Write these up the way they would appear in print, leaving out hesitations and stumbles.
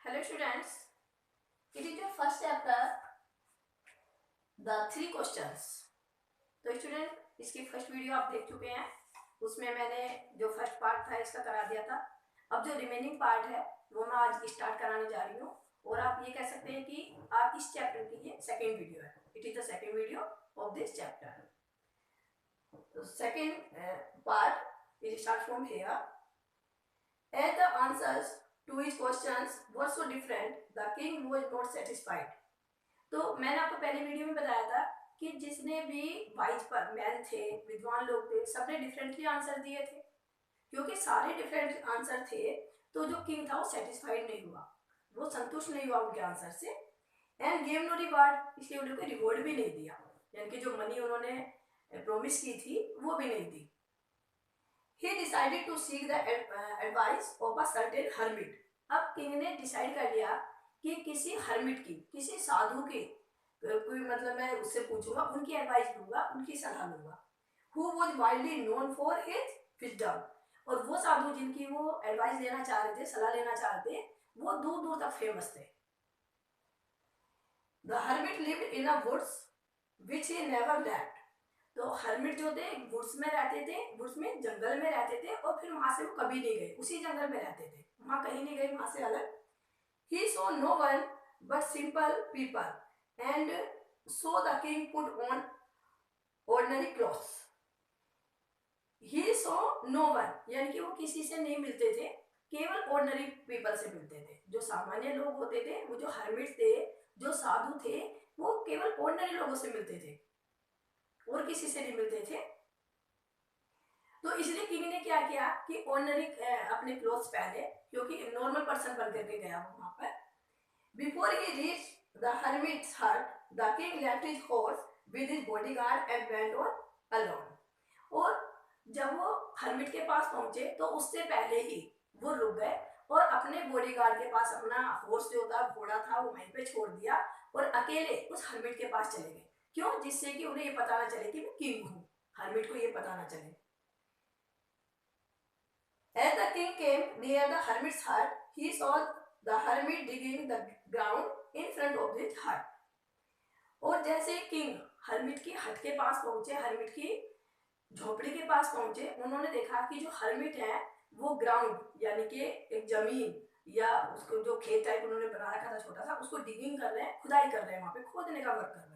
Hello students, it is your first chapter, the three questions. तो student इसकी first video आप देख चुके हैं, उसमें मैंने जो फर्स्ट पार्ट था इसका करा दिया था। अब जो रिमेनिंग पार्ट है वो मैं आज स्टार्ट कराने जा रही हूँ और आप ये कह सकते हैं कि आप इस चैप्टर की ये सेकेंड वीडियो है। It is the second video of this chapter. तो second part is start from here. As the answers to his questions were so different, the king was not satisfied. तो मैंने आपको पहले video में बताया था कि जिसने भी वाइज पर मैन थे, विद्वान लोग थे, सबने डिफरेंटली आंसर दिए थे। क्योंकि सारे डिफरेंट आंसर थे तो जो किंग था वो सेटिस्फाइड नहीं हुआ, वो संतुष्ट नहीं हुआ उनके आंसर से। एंड गेव नो रिवार्ड, इसलिए उनको रिवॉर्ड भी नहीं दिया, यानी कि जो मनी उन्होंने प्रॉमिस की थी वो भी नहीं दी। He decided to seek the advice of a certain hermit. अब किंग ने डिसाइड कर लिया कि किसी हर्मिट की, किसी साधु के, कोई मतलब मैं उससे पूछूंगा, उनकी एडवाइस लूंगा, उनकी सलाह लूंगा। Who was widely known for his wisdom. और वो साधु जिनकी वो एडवाइस लेना चाह रहे थे, सलाह लेना चाह रहे थे, वो दूर दूर तक फेमस थे। The hermit lived in a woods which he never left. तो हर्मिट जो थे वुड्स में रहते थे, वुड्स में जंगल में रहते थे और फिर वहां से वो कभी नहीं गए, उसी जंगल में रहते थे, वहां कहीं नहीं गए वहां से अलग। He saw no one but simple people and so the king put on ordinary clothes. He saw no one, यानी कि वो किसी से नहीं मिलते थे, केवल ऑर्डिनरी पीपल से मिलते थे। जो सामान्य लोग होते थे, वो जो हर्मिट थे, जो साधु थे, वो केवल ऑर्डिनरी लोगों से मिलते थे और किसी से नहीं मिलते थे। तो इसलिए किंग ने क्या किया कि ऑर्डिनरी अपने क्लोथ्स पहने, क्योंकि नॉर्मल पर्सन बन करके गया वो वहां पर। Before he reach the hermit's hut, the king left his horse with his bodyguard and went on alone. और जब वो हर्मिट के पास पहुंचे तो उससे पहले ही वो रुक गए और अपने बॉडीगार्ड के पास अपना हॉर्स जो था, घोड़ा था, वो वहीं पे छोड़ दिया और अकेले उस हर्मिट के पास चले गए। क्यों? जिससे कि उन्हें ये पता ना चले कि मैं किंग हूं, हर्मिट को ये पता ना चले। As the king came near the hermit's hut, he saw the hermit digging the ground in front of his hut. और जैसे किंग हर्मिट की हट के पास पहुंचे, हर्मिट की झोपड़ी के पास पहुंचे, उन्होंने देखा कि जो हर्मिट है वो ग्राउंड यानी कि एक जमीन या उसको जो खेत टाइप उन्होंने बना रखा था छोटा सा, उसको डिगिंग कर रहे हैं, खुदाई कर रहे हैं, वहां पे खोदने का वर्क कर रहे हैं।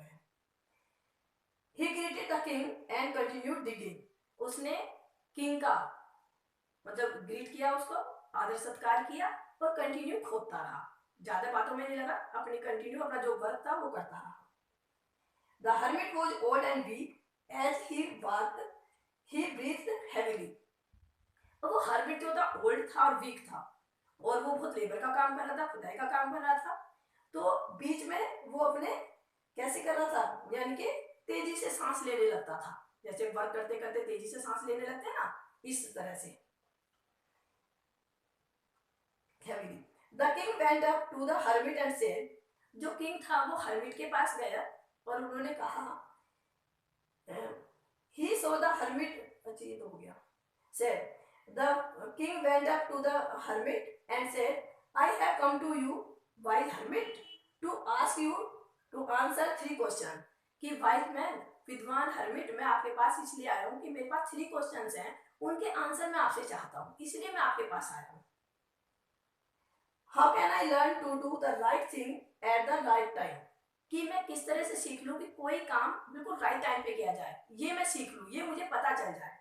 He greeted the king and continued digging. उसने किंग का मतलब ग्रीट किया, उसको आदर सत्कार किया और कंटिन्यू खोदता रहा, ज्यादा बातों में नहीं लगा, अपनी कंटिन्यू अपना जो वर्क था वो करता रहा। The hermit was old and weak. As he worked, he breathed heavily. और वो हर्मिट जो था ओल्ड था और वीक था और वो बहुत लेबर का काम कर रहा था, खुदाई का काम कर रहा था। तो बीच में वो अपने कैसे कर रहा था, यानी कि तेजी से सांस लेने लगता था, जैसे वर्क करते करते तेजी से सांस लेने लगते हैं ना, इस तरह से। The king went up to the hermit and said, जो किंग था वो हर्मिट के पास गया और उन्होंने कहा, he saw the hermit, अच्छा ये तो हो गया, said, the king went up to the hermit and said, I have come to you, wise hermit, to ask you to answer 3 questions. कि वाइज मैन, विद्वान हर्मिट, मैं आपके पास इसलिए आया हूँ कि मेरे पास 3 क्वेश्चंस हैं, उनके आंसर मैं आपसे चाहता हूँ, इसलिए मैं आपके पास आया हूँ। How can I learn to do the right thing at the right time? कि मैं किस तरह से सीख लूँ कि कोई काम बिल्कुल राइट टाइम पे किया जाए, ये मैं सीख लूँ, ये मुझे पता चल जाए।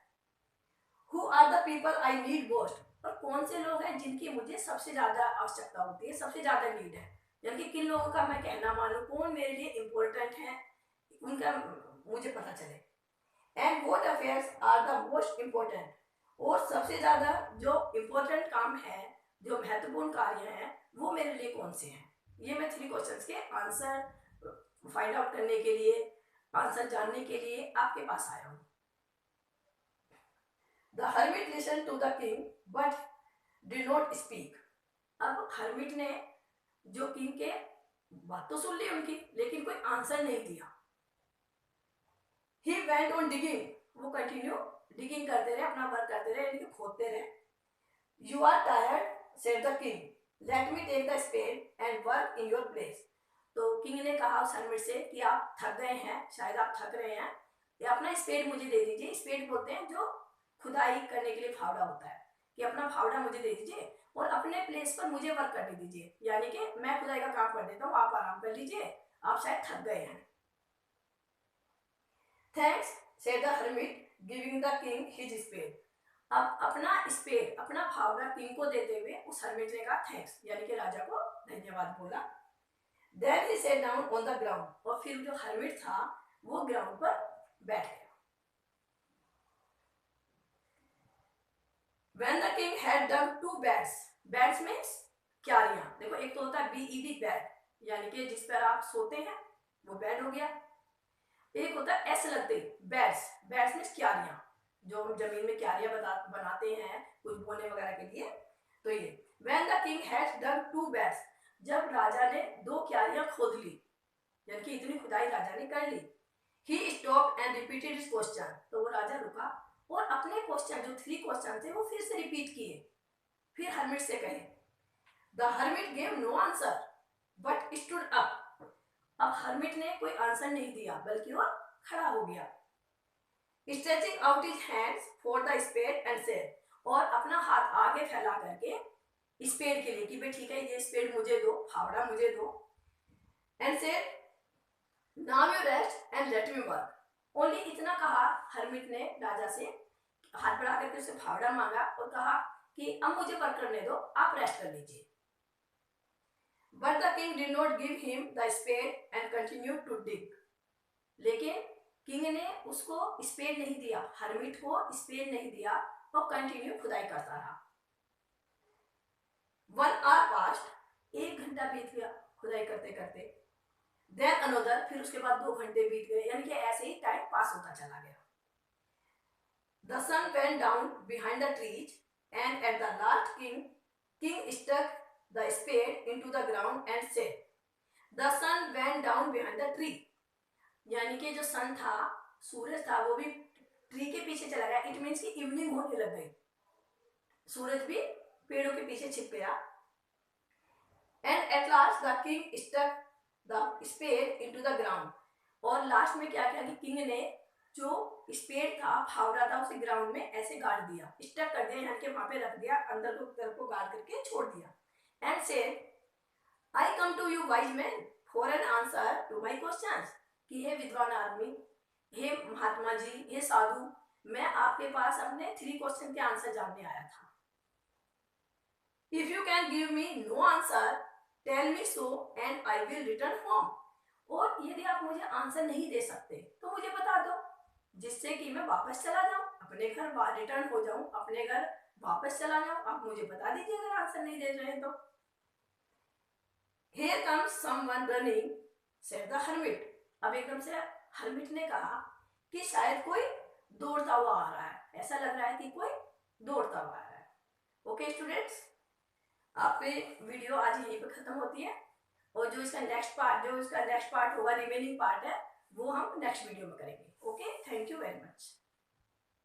Who are the people I need most? और कौन से लोग हैं जिनकी मुझे सबसे ज्यादा आवश्यकता होती है, सबसे ज्यादा नीड है, यानी कि किन लोगों का मैं कहना मानूं, कौन मेरे लिए इम्पोर्टेंट है, उनका मुझे पता चले। And what affairs are the most important, और सबसे ज्यादा जो इम्पोर्टेंट काम है, जो महत्वपूर्ण कार्य हैं, वो मेरे लिए कौन से हैं। ये मैं 3 क्वेश्चंस के आंसर फाइंड आउट करने के लिए, आंसर जानने के लिए आपके पास आया हूँ। The hermit listened to the king but did not speak. अब हर्मिट ने जो किंग के बात तो सुन ली उनकी, लेकिन कोई आंसर नहीं दिया। He went on digging, वो कंटिन्यू डिगिंग करते रहे, अपना वर्क करते रहे, यानी कि खोदते रहे। You are tired, said the king. Let me take the spade and work in your place. तो किंग ने कहा उस हर्मिट से कि आप थक गए हैं, शायद आप थक रहे हैं, या अपना स्पेड मुझे दे दीजिए। स्पेड बोलते हैं जो खुदाई करने के लिए फावड़ा होता है, कि अपना फावड़ा मुझे दे दीजिए और अपने प्लेस पर मुझे वर्क करने दीजिए, यानी कि मैं खुदाई का काम कर देता हूँ, आप आराम कर लीजिए, आप शायद थक गए हैं। Thanks said the hermit giving the king his spade. अब अपना स्पेड, अपना फावड़ा किंग को देते हुए उस हर्मिट ने कहा थैंक्स, यानी कि राजा को धन्यवाद बोला। Then he sat down on the ground, और फिर जो हर्मिट था वो ग्राउंड पर बैठ गया। When the king had dug 2 beds, beds means क्यारियां। देखो एक तो होता है BED बेड, यानी कि जिस पर आप सोते हैं वो बेड हो गया। एक होता है S लगते बेड्स, बेड्स मीन्स क्यारियां, जो हम जमीन में क्यारियां बनाते हैं कुछ बोने वगैरह के लिए। तो ये When the king had dug 2 beds, जब राजा ने 2 क्यारियां खोद ली, यानी कि इतनी खुदाई राजा ने कर ली। He stopped and repeated his question, तो वो राजा रुका और अपने क्वेश्चन, जो 3 क्वेश्चन थे वो फिर से रिपीट किए। फिर हर्मिट से कहे। The hermit gave no answer but stood up. अब हर्मिट ने कोई आंसर नहीं दिया बल्कि वो खड़ा हो गया। Stretching out his hands for the spade and said, और अपना हाथ आगे फैला करके स्पेड के लिए कि भाई ठीक है ये स्पेड मुझे दो, फावड़ा मुझे दो। And said, now you rest and let me work. Only इतना कहा हर्मिट ने राजा से, हाथ बढ़ा करके उसे फावड़ा मांगा और कहा कि अब मुझे वर्क करने दो, आप रेस्ट कर लीजिए। But the king did not give him the spade and continued to dig. लेकिन किंग ने उसको स्पेड नहीं दिया, हर्मिट को स्पेड नहीं दिया और कंटिन्यू खुदाई करता रहा। 1 hour passed, 1 घंटा बीत गया खुदाई करते करते। Then another, फिर उसके बाद 2 घंटे बीत गए, यानी कि ऐसे ही टाइम पास होता चला गया। The sun went down behind the trees and at the last king stuck the spade into the ground and said, the sun went down behind the tree. यानी कि जो सन था, सूरज था, वो भी ट्री के पीछे चला गया। इट मीन्स कि इवनिंग होने लग गई, सूरज भी पेड़ों के पीछे छिप गया। And at last the king stuck the spade into the ground. और लास्ट में क्या किया कि किंग ने जो स्पेड था, फावड़ा था, उसे ग्राउंड में ऐसे गाड़ दिया, स्टक कर दिया, यानी कि वहां पे रख दिया, अंदर को तरफ को गाड़ करके छोड़ दिया। And said, I come to you wise man for an answer to my questions, कि हे विद्वान आदमी, हे महात्मा जी, हे साधु, मैं आपके पास अपने 3 क्वेश्चन के आंसर जानने आया था। If you can give me no answer tell me so and I will return home. और यदि आप मुझे आंसर नहीं दे सकते तो मुझे बता दो, जिससे कि मैं वापस चला जाऊं, अपने घर रिटर्न हो जाऊं, अपने घर वापस चला जाऊं। आप मुझे बता दीजिए अगर आंसर नहीं दे रहे तो। Here comes someone running, said the hermit. अब एकदम से हर्मिट ने कहा कि शायद कोई दौड़ता हुआ आ रहा है, ऐसा लग रहा है कि कोई दौड़ता हुआ आ रहा है। ओके स्टूडेंट्स, आपकी वीडियो आज यहीं पे खत्म होती है, और जो इसका नेक्स्ट पार्ट होगा, रिमेनिंग पार्ट है, वो हम नेक्स्ट वीडियो में करेंगे। Okay, thank you very much.